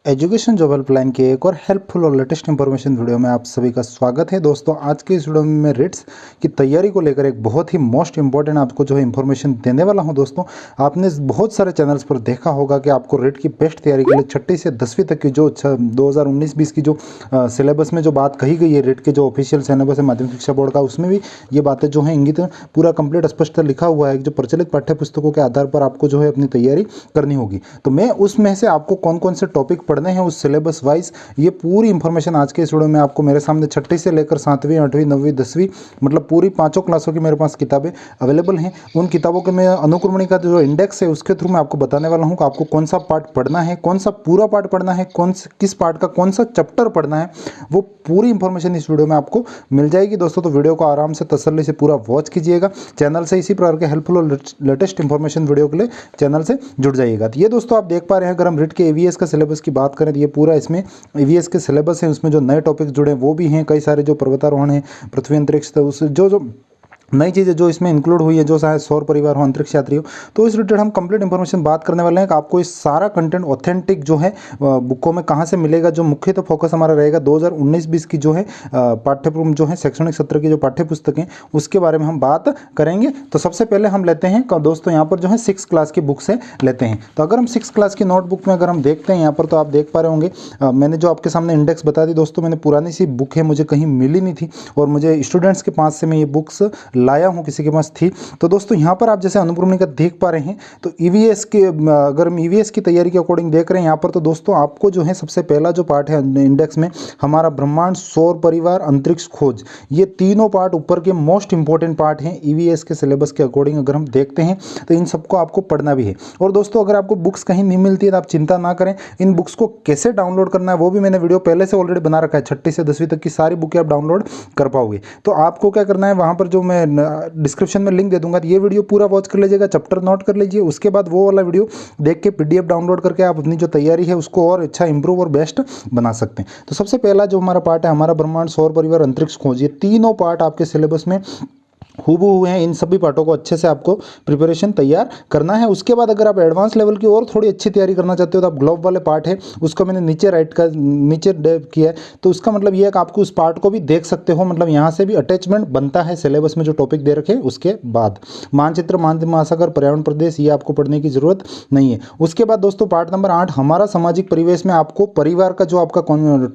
Education job helpline के एक और हेल्पफुल और लेटेस्ट इंफॉर्मेशन वीडियो में आप सभी का स्वागत है। दोस्तों, आज के इस वीडियो में मैं रिट्स की तैयारी को लेकर एक बहुत ही मोस्ट इंपॉर्टेंट आपको जो है इंफॉर्मेशन देने वाला हूं। दोस्तों, आपने बहुत सारे चैनल्स पर देखा होगा कि आपको रिट की बेस्ट तैयारी के लिए छठी से 10वीं तक की जो 2019-20 की जो सिलेबस में जो बात कही गई है, रिट के जो ऑफिशियल सिलेबस है माध्यमिक शिक्षा बोर्ड का, उसमें भी ये बातें जो है इंगित पूरा कंप्लीट स्पष्ट लिखा हुआ है। जो प्रचलित पाठ्य पुस्तकों के आधार पर आपको जो है अपनी तैयारी करनी होगी। तो मैं उसमें से आपको कौन कौन से टॉपिक पढ़ने हैं उस सिलेबस वाइज, ये पूरी इंफॉर्मेशन आज के इस वीडियो में आपको मेरे सामने छठी से लेकर 7वीं 8वीं 9वीं 10वीं मतलब पूरी पांचों क्लासों की मेरे पास किताबें अवेलेबल हैं। उन किताबों के मैं अनुक्रमणी का जो इंडेक्स है उसके थ्रू मैं आपको बताने वाला हूं कि आपको कौन सा पार्ट पढ़ना है, कौन सा पूरा पार्ट पढ़ना है, किस पार्ट का कौन सा चैप्टर पढ़ना है, वो पूरी इंफॉर्मेशन इस वीडियो में आपको मिल जाएगी। दोस्तों, तो वीडियो को आराम से तसल्ली से पूरा वॉच कीजिएगा। चैनल से इसी प्रकार के हेल्पफुल और लेटेस्ट इंफॉर्मेशन वीडियो के लिए चैनल से जुड़ जाइएगा। तो ये दोस्तों आप देख पा रहे हैं, अगर हम रिट के ईवीएस का सिलेबस की बात करें तो ये पूरा इसमें ईवीएस के सिलेबस है। उसमें जो नए टॉपिक जुड़े हैं वो भी हैं, कई सारे जो पर्वतारोहण है, पृथ्वी अंतरिक्ष, तो उस जो नई चीज़ें जो इसमें इंक्लूड हुई है, जो शायद सौर परिवार हो, अंतरिक्ष यात्री हो, तो इस रिलेटेड हम कंप्लीट इन्फॉर्मेशन बात करने वाले हैं कि आपको इस सारा कंटेंट ऑथेंटिक जो है बुकों में कहाँ से मिलेगा। जो मुख्य तो फोकस हमारा रहेगा 2019-20 की जो है पाठ्यक्रम जो है शैक्षणिक सत्र की जो पाठ्य पुस्तकें, उसके बारे में हम बात करेंगे। तो सबसे पहले हम लेते हैं दोस्तों यहाँ पर जो है 6 क्लास की बुक से लेते हैं। तो अगर हम 6 क्लास की नोटबुक में अगर हम देखते हैं यहाँ पर, तो आप देख पा रहे होंगे मैंने जो आपके सामने इंडेक्स बता दी दोस्तों, मैंने पुरानी सी बुक है, मुझे कहीं मिली नहीं थी और मुझे स्टूडेंट्स के पास से मैं ये बुक्स लाया हूं, किसी के पास थी। तो दोस्तों यहाँ पर आप जैसे अनुक्रमणिका देख पा रहे हैं, तो ईवीएस के अगर हम ईवीएस की तैयारी के अकॉर्डिंग देख रहे हैं यहाँ पर, तो दोस्तों आपको जो है सबसे पहला जो पार्ट है इंडेक्स में हमारा ब्रह्मांड, सौर परिवार, अंतरिक्ष खोज, ये तीनों पार्ट ऊपर के मोस्ट इंपॉर्टेंट पार्ट हैं ईवीएस के सिलेबस के अकॉर्डिंग। अगर हम देखते हैं तो इन सबको आपको पढ़ना भी है। और दोस्तों, अगर आपको बुक्स कहीं नहीं मिलती है तो आप चिंता ना करें, इन बुक्स को कैसे डाउनलोड करना है वो भी मैंने वीडियो पहले से ऑलरेडी बना रखा है। छठी से 10वीं तक की सारी बुकें आप डाउनलोड कर पाओगे। तो आपको क्या करना है, वहाँ पर जो मैं डिस्क्रिप्शन में लिंक दे दूंगा, तो ये वीडियो पूरा वॉच कर लीजिएगा, चैप्टर नोट कर लीजिए, उसके बाद वो वाला वीडियो देख के पीडीएफ डाउनलोड करके आप अपनी जो तैयारी है उसको और अच्छा इंप्रूव और बेस्ट बना सकते हैं। तो सबसे पहला जो हमारा पार्ट है, हमारा ब्रह्मांड, सौर परिवार, अंतरिक्ष खोज, ये तीनों पार्ट आपके सिलेबस में हूबहू हुए हैं। इन सभी पार्टों को अच्छे से आपको प्रिपरेशन तैयार करना है। उसके बाद अगर आप एडवांस लेवल की और थोड़ी अच्छी तैयारी करना चाहते हो तो आप ग्लोब वाले पार्ट है उसको मैंने नीचे डेव किया है। तो उसका मतलब ये है कि आपको उस पार्ट को भी देख सकते हो, मतलब यहाँ से भी अटैचमेंट बनता है सिलेबस में जो टॉपिक दे रखे हैं। उसके बाद मानचित्र, महासागर, पर्यावरण प्रदेश, ये आपको पढ़ने की जरूरत नहीं है। उसके बाद दोस्तों पार्ट नंबर 8 हमारा सामाजिक परिवेश में आपको परिवार का जो आपका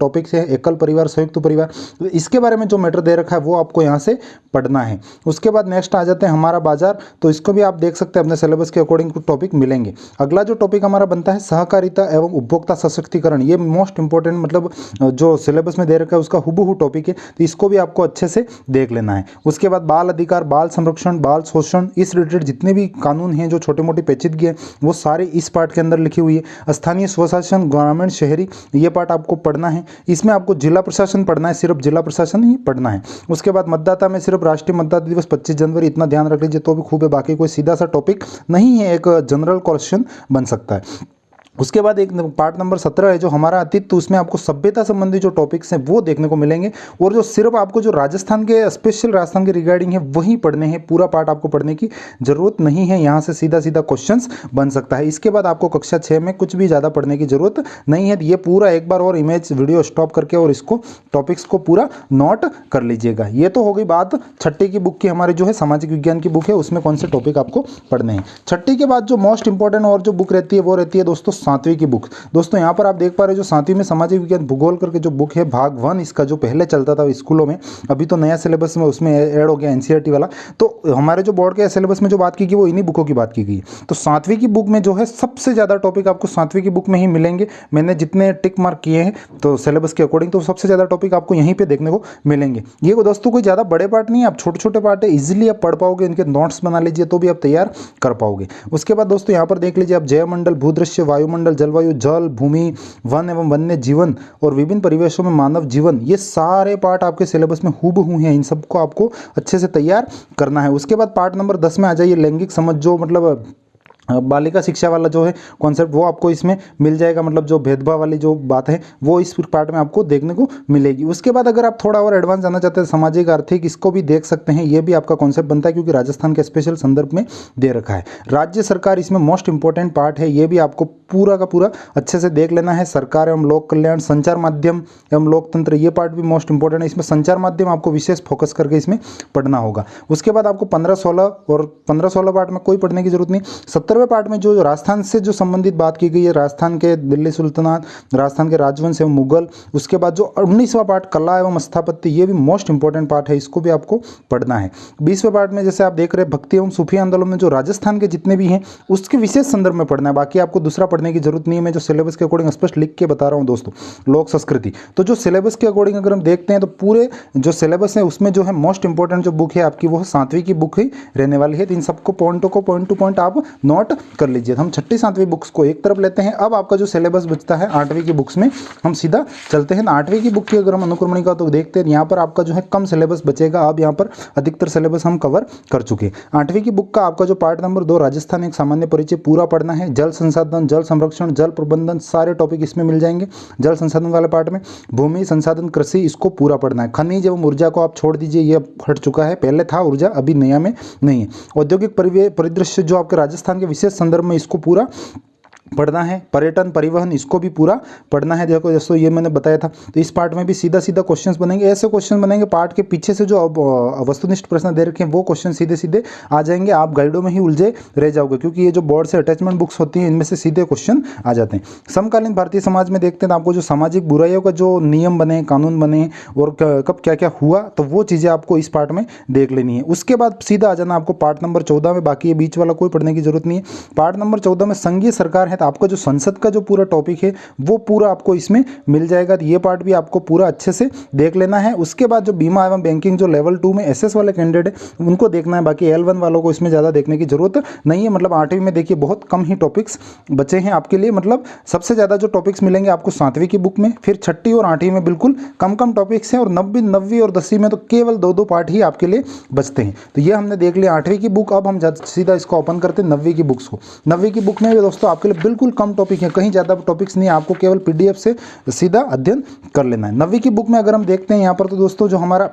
टॉपिक है, एकल परिवार, संयुक्त परिवार, तो इसके बारे में जो मैटर दे रखा है वो आपको यहाँ से पढ़ना है। उसके बाद नेक्स्ट आ जाते हैं हमारा बाजार, तो इसको भी आप देख सकते हैं, अपने सिलेबस के अकॉर्डिंग टॉपिक मिलेंगे। अगला जो टॉपिक हमारा बनता है सहकारिता एवं उपभोक्ता सशक्तिकरण, ये मोस्ट इंपॉर्टेंट मतलब जो सिलेबस में दे रखा है उसका हुबहू टॉपिक है, तो इसको भी आपको अच्छे से देख लेना है। उसके बाद बाल अधिकार, बाल संरक्षण, बाल शोषण, इस रिलेटेड जितने भी कानून हैं जो छोटे मोटे पेचीदगी है वो सारे इस पार्ट के अंदर लिखी हुई है। स्थानीय स्वशासन, ग्रामीण, शहरी, ये पार्ट आपको पढ़ना है। इसमें आपको जिला प्रशासन पढ़ना है, सिर्फ जिला प्रशासन ही पढ़ना है। उसके बाद मतदाता में सिर्फ राष्ट्रीय मतदाता दिवस 25 जनवरी, इतना ध्यान रख लीजिए तो भी खूब है, बाकी कोई सीधा सा टॉपिक नहीं है, एक जनरल क्वेश्चन बन सकता है। उसके बाद एक पार्ट नंबर 17 है जो हमारा अतीत, तो उसमें आपको सभ्यता संबंधी जो टॉपिक्स हैं वो देखने को मिलेंगे। और जो सिर्फ आपको जो राजस्थान के स्पेशल राजस्थान के रिगार्डिंग है वही पढ़ने हैं, पूरा पार्ट आपको पढ़ने की जरूरत नहीं है, यहाँ से सीधा सीधा क्वेश्चंस बन सकता है। इसके बाद आपको कक्षा 6 में कुछ भी ज़्यादा पढ़ने की जरूरत नहीं है। ये पूरा एक बार और इमेज वीडियो स्टॉप करके और इसको टॉपिक्स को पूरा नोट कर लीजिएगा। ये तो हो गई बात छठी की बुक की, हमारी जो है सामाजिक विज्ञान की बुक है, उसमें कौन से टॉपिक आपको पढ़ने हैं। छठी के बाद जो मोस्ट इंपॉर्टेंट और जो बुक रहती है वो रहती है दोस्तों 7वीं की बुक। दोस्तों यहाँ पर आप देख पा रहे हो जो 7वीं में सामाजिक विज्ञान भूगोल करके जो बुक है, भाग 1 इसका जो पहले चलता था स्कूलों में, अभी तो नया सिलेबस में उसमें ऐड हो गया एनसीईआरटी वाला। तो हमारे जो बोर्ड के सिलेबस में जो बात की गई वो इन्हीं बुकों की बात की गई। तो 7वीं की बुक में जो है सबसे ज़्यादा टॉपिक आपको 7वीं की बुक में ही मिलेंगे। मैंने जितने टिक मार्क किए हैं तो सिलेबस के अकॉर्डिंग, तो सबसे ज़्यादा टॉपिक आपको यहीं पर देखने को मिलेंगे। ये दोस्तों कोई ज़्यादा बड़े पार्ट नहीं है, आप छोटे छोटे पार्ट है, इजिली आप पढ़ पाओगे, इनके नोट्स बना लीजिए तो भी आप तैयार कर पाओगे। उसके बाद दोस्तों यहाँ पर देख लीजिए आप जैवमंडल, भूदृश्य, वायुमंडल, जलवायु, जल, भूमि, वन एवं वन्य जीवन और विभिन्न परिवेशों में मानव जीवन, ये सारे पार्ट आपके सिलेबस में हूबहू हैं। इन सबको आपको अच्छे से तैयार करना है। उसके बाद पार्ट नंबर 10 में आ जाइए, लैंगिक समझ, जो मतलब बालिका शिक्षा वाला जो है कॉन्सेप्ट वो आपको इसमें मिल जाएगा, मतलब जो भेदभाव वाली जो बात है वो इस पार्ट में आपको देखने को मिलेगी। उसके बाद अगर आप थोड़ा और एडवांस जाना चाहते हैं सामाजिक आर्थिक, इसको भी देख सकते हैं, ये भी आपका कॉन्सेप्ट बनता है क्योंकि राजस्थान के स्पेशल संदर्भ में दे रखा है। राज्य सरकार इसमें मोस्ट इंपॉर्टेंट पार्ट है, ये भी आपको पूरा का पूरा अच्छे से देख लेना है। सरकार एवं लोक कल्याण, संचार माध्यम एवं लोकतंत्र, ये पार्ट भी मोस्ट इंपॉर्टेंट है। इसमें संचार माध्यम आपको विशेष फोकस करके इसमें पढ़ना होगा। उसके बाद आपको 15-16 और 15-16 पार्ट में कोई पढ़ने की जरूरत नहीं। 17वें पार्ट में जो राजस्थान से जो संबंधित बात की गई है, राजस्थान के दिल्ली सुल्तानात, राजस्थान के राजवंश एवं मुगल, उसके बाद जो 19वां पार्ट कला एवं स्थापत्य, ये भी मोस्ट इंपॉर्टेंट पार्ट है, इसको भी आपको पढ़ना है। 20वें पार्ट में जैसे आप देख रहे हैं भक्ति एवं सूफी आंदोलन में जो राजस्थान के जितने भी हैं उसके विशेष संदर्भ में पढ़ना है, बाकी आपको दूसरा पढ़ने की जरूरत नहीं है। मैं जो सिलेबस के अकॉर्डिंग स्पष्ट लिख के बता रहा हूँ दोस्तों। लोक संस्कृति, तो जो सिलेबस के अकॉर्डिंग अगर हम देखते हैं तो पूरे जो सिलेबस है उसमें जो है मोस्ट इंपॉर्टेंट जो बुक है आपकी वो 7वीं की बुक ही रहने वाली है। तो इन सबको पॉइंटों को पॉइंट टू पॉइंट आप नोट कर लीजिए। हम 6ठी 7वीं बुक्स को एक तरफ लेते हैं। अब आपका जो सिलेबस बचता है 8वीं की बुक्स में हम सीधा चलते हैं। 8वीं की बुक की अगर हम अनुक्रमणिका तो देखते हैं, यहाँ पर आपका जो है कम सिलेबस बचेगा। अब यहाँ पर अधिकतर सिलेबस हम कवर कर चुके हैं। 8वीं की बुक का आपका जो पार्ट नंबर 2 राजस्थान एक सामान्य परिचय पूरा पढ़ना है। जल संसाधन, जल संरक्षण, जल प्रबंधन, सारे टॉपिक इसमें मिल जाएंगे। जल संसाधन वाले पार्ट में भूमि संसाधन, कृषि, इसको पूरा पढ़ना है। खनिज एवं ऊर्जा को आप छोड़ दीजिए, ये हट चुका है, पहले था ऊर्जा, अभी नया में नहीं है। औद्योगिक परिदृश्य जो आपके राजस्थान के विशेष संदर्भ में, इसको पूरा पढ़ना है। पर्यटन, परिवहन, इसको भी पूरा पढ़ना है। देखो जैसे ये मैंने बताया था, तो इस पार्ट में भी सीधा सीधा क्वेश्चंस बनेंगे। ऐसे क्वेश्चन बनेंगे पार्ट के पीछे से जो वस्तुनिष्ठ प्रश्न दे रखे हैं वो क्वेश्चन सीधे सीधे आ जाएंगे। आप गाइडों में ही उलझे रह जाओगे क्योंकि ये जो बोर्ड से अटैचमेंट बुक्स होती हैं इनमें से सीधे क्वेश्चन आ जाते हैं। समकालीन भारतीय समाज में देखते हैं तो आपको जो सामाजिक बुराइयों का जो नियम बने, कानून बने और कब क्या क्या हुआ, तो वो चीज़ें आपको इस पार्ट में देख लेनी है। उसके बाद सीधा आ जाना आपको पार्ट नंबर 14 में। बाकी ये बीच वाला कोई पढ़ने की जरूरत नहीं है। पार्ट नंबर 14 में संघीय सरकार है, तो आपका जो संसद का जो पूरा टॉपिक है वो पूरा आपको इसमें मिल जाएगा। तो ये पार्ट भी आपको पूरा अच्छे से देख लेना है। उसके बाद जो बीमा एवं बैंकिंग जो लेवल 2 में एसएस वाले कैंडिडेट है उनको देखना है। बाकी L1 वालों को इसमें ज़्यादा देखने की जरूरत नहीं है। मतलब 8वीं में देखिए बहुत कम ही टॉपिक्स बचे हैं आपके लिए। मतलब सबसे ज़्यादा जो टॉपिक्स मिलेंगे आपको 7वीं की बुक में, फिर 6ठी और 8वीं में बिल्कुल कम कम टॉपिक्स हैं, और 9वीं और 10वीं में तो केवल 2-2 पार्ट ही आपके लिए बचते हैं। तो ये हमने देख लिया 8वीं की बुक। अब हम सीधा इसको ओपन करते हैं 9वीं की बुक्स को। 9वीं की बुक में भी दोस्तों आपके लिए बिल्कुल कम टॉपिक है, कहीं ज़्यादा टॉपिक्स नहीं, आपको केवल PDF से सीधा अध्ययन कर लेना है। 9वीं की बुक में अगर हम देखते हैं यहाँ पर तो दोस्तों जो हमारा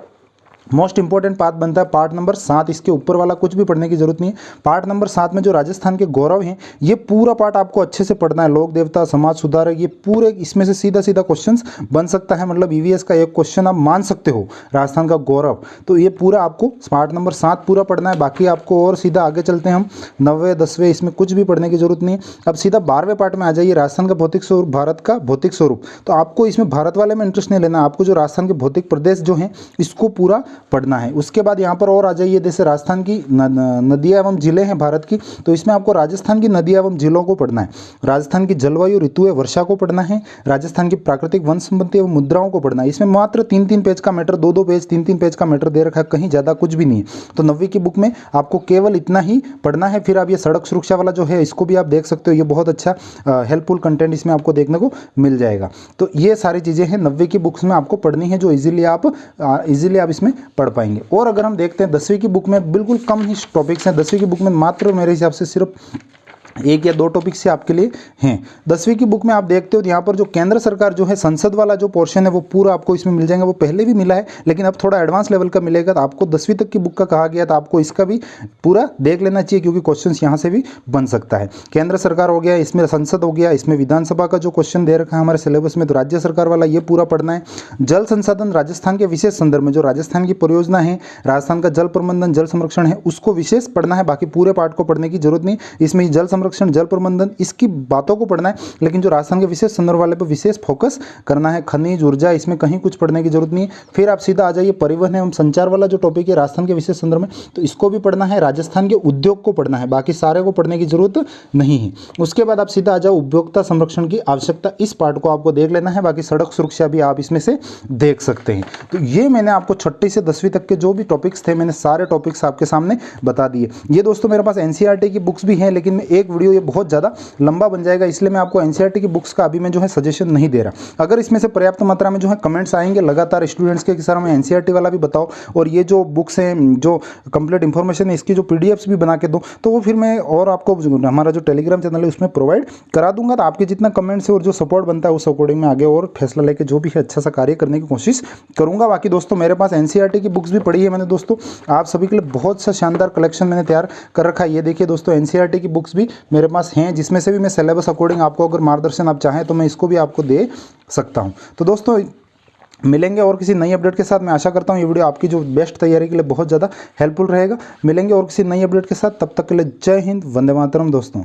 मोस्ट इंपॉर्टेंट पार्ट बनता है पार्ट नंबर 7। इसके ऊपर वाला कुछ भी पढ़ने की जरूरत नहीं है। पार्ट नंबर 7 में जो राजस्थान के गौरव हैं ये पूरा पार्ट आपको अच्छे से पढ़ना है। लोक देवता, समाज सुधारक, ये पूरे इसमें से सीधा सीधा क्वेश्चंस बन सकता है। मतलब EVS का एक क्वेश्चन आप मान सकते हो, राजस्थान का गौरव। तो ये पूरा आपको पार्ट नंबर 7 पूरा पढ़ना है। बाकी आपको और सीधा आगे चलते हैं हम 9वें 10वें, इसमें कुछ भी पढ़ने की जरूरत नहीं है। अब सीधा 12वें पार्ट में आ जाइए, राजस्थान का भौतिक स्वरूप, भारत का भौतिक स्वरूप। तो आपको इसमें भारत वाले में इंटरेस्ट नहीं लेना, आपको जो राजस्थान के भौतिक प्रदेश जो हैं इसको पूरा पढ़ना है। उसके बाद यहाँ पर और आ जाइए, जैसे राजस्थान की नदियाँ एवं जिले हैं भारत की, तो इसमें आपको राजस्थान की नदियाँ एवं जिलों को पढ़ना है। राजस्थान की जलवायु, ऋतु एवं वर्षा को पढ़ना है। राजस्थान की प्राकृतिक वन संपत्ति एवं मुद्राओं को पढ़ना है। इसमें मात्र 3-3 पेज का मैटर, 2-2 पेज, 3-3 पेज का मैटर दे रखा है, कहीं ज़्यादा कुछ भी नहीं है। तो 9वीं की बुक में आपको केवल इतना ही पढ़ना है। फिर आप ये सड़क सुरक्षा वाला जो है इसको भी आप देख सकते हो, ये बहुत अच्छा हेल्पफुल कंटेंट इसमें आपको देखने को मिल जाएगा। तो ये सारी चीज़ें हैं 9वीं की बुक्स में आपको पढ़नी है, जो इजीली आप इसमें पढ़ पाएंगे। और अगर हम देखते हैं 10वीं की बुक में बिल्कुल कम ही टॉपिक्स हैं। 10वीं की बुक में मात्र मेरे हिसाब से सिर्फ 1 या 2 टॉपिक से आपके लिए हैं। 10वीं की बुक में आप देखते हो यहाँ पर जो केंद्र सरकार जो है संसद वाला जो पोर्शन है वो पूरा आपको इसमें मिल जाएगा। वो पहले भी मिला है लेकिन अब थोड़ा एडवांस लेवल का मिलेगा। तो आपको 10वीं तक की बुक का कहा गया, तो आपको इसका भी पूरा देख लेना चाहिए क्योंकि क्वेश्चंस यहाँ से भी बन सकता है। केंद्र सरकार हो गया, इसमें संसद हो गया, इसमें विधानसभा का जो क्वेश्चन दे रखा है हमारे सिलेबस में, तो राज्य सरकार वाला ये पूरा पढ़ना है। जल संसाधन, राजस्थान के विशेष संदर्भ में जो राजस्थान की परियोजना है, राजस्थान का जल प्रबंधन, जल संरक्षण है, उसको विशेष पढ़ना है। बाकी पूरे पार्ट को पढ़ने की जरूरत नहीं। इसमें जल संरक्षण, जल प्रबंधन, इसकी बातों को पढ़ना है, लेकिन जो राजस्थान के विशेष संदर्भ वाले पर विशेष फोकस करना है। खनिज, ऊर्जा, इसमें कहीं कुछ पढ़ने की जरूरत नहीं है। फिर आप सीधा आ जाइए परिवहन एवं संचार वाला जो टॉपिक है राजस्थान के विशेष संदर्भ में, तो इसको भी पढ़ना है। राजस्थान के उद्योग को पढ़ना है, बाकी सारे को पढ़ने की जरूरत नहीं है। उसके बाद आप सीधा आ जाओ उपभोक्ता संरक्षण की आवश्यकता, इस पार्ट को आपको देख लेना है। बाकी सड़क सुरक्षा भी आप इसमें से देख सकते हैं। तो ये मैंने आपको 6ठी से 10वीं तक के जो भी टॉपिक्स थे, मैंने सारे टॉपिक्स आपके सामने बता दिए। ये दोस्तों मेरे पास NCERT की बुक्स भी हैं, लेकिन मैं एक एक वीडियो ये बहुत ज़्यादा लंबा बन जाएगा, इसलिए मैं आपको एनसीईआरटी की बुक्स का अभी मैं जो है सजेशन नहीं दे रहा। अगर इसमें से पर्याप्त मात्रा में जो है कमेंट्स आएंगे लगातार स्टूडेंट्स के कि सर हमें एनसीईआरटी वाला भी बताओ और ये जो बुक्स हैं जो कंप्लीट इन्फॉर्मेशन है इसकी जो पीडीएफ्स भी बना के दो, तो वो फिर मैं और आपको हमारा जो टेलीग्राम चैनल है उसमें प्रोवाइड करा दूंगा। तो आपके जितना कमेंट्स है और जो सपोर्ट बनता है उस अकॉर्डिंग मैं आगे और फैसला लेके जो भी है अच्छा सा कार्य करने की कोशिश करूंगा। बाकी दोस्तों मेरे पास एनसीईआरटी की बुक्स भी पढ़ी है मैंने दोस्तों, आप सभी के लिए बहुत सा शानदार कलेक्शन मैंने तैयार कर रखा है। ये देखिए दोस्तों एनसीईआरटी की बुक्स भी मेरे पास हैं, जिसमें से भी मैं सिलेबस अकॉर्डिंग आपको अगर मार्गदर्शन आप चाहें तो मैं इसको भी आपको दे सकता हूं। तो दोस्तों मिलेंगे और किसी नई अपडेट के साथ। मैं आशा करता हूँ ये वीडियो आपकी जो बेस्ट तैयारी के लिए बहुत ज़्यादा हेल्पफुल रहेगा। मिलेंगे और किसी नई अपडेट के साथ, तब तक के लिए जय हिंद, वंदे मातरम दोस्तों।